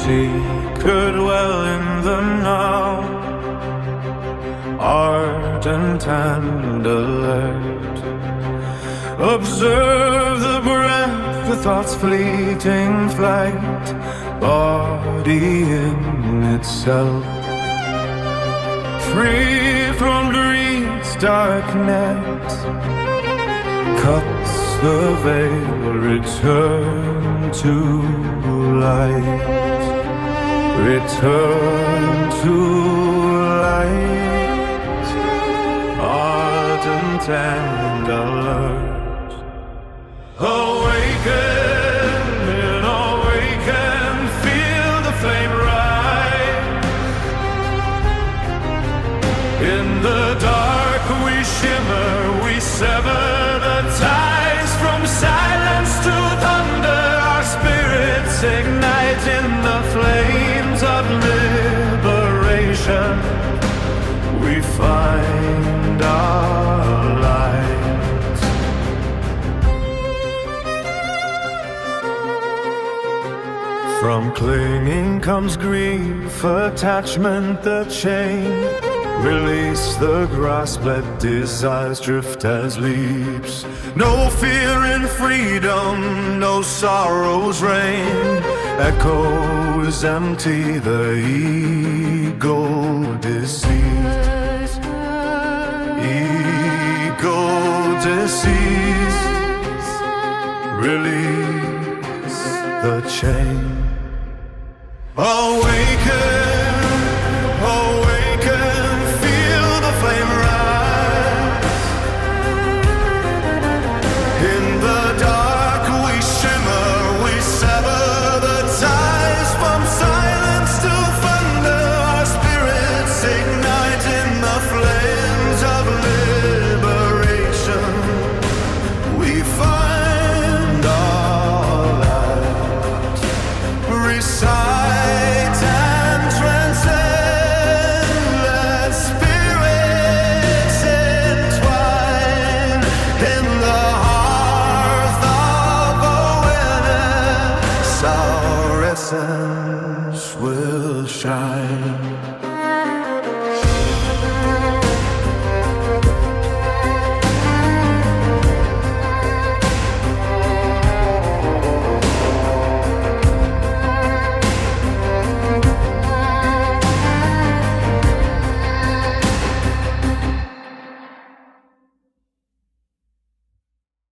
seeker dwell in the now, ardent and alert. Observe the breath, the thought's fleeting flight, body in itself. Free from greed's dark net, cuts the veil, return to light. Return to light, ardent and alert. Awaken, feel the flame rise. In the dark we shimmer, we sever the ties. From silence to thunder, our spirits ignite in the flames of liberation. We find our light. From clinging comes grief, attachment the chain. Release the grasp, let desires drift as leaps. No fear in freedom, no sorrows reign. Echoes empty, the ego deceased. Ego deceased. Release the chain. Awaken. Recite and transcend, let spirits entwine in the hearth of awareness. Our essence will shine.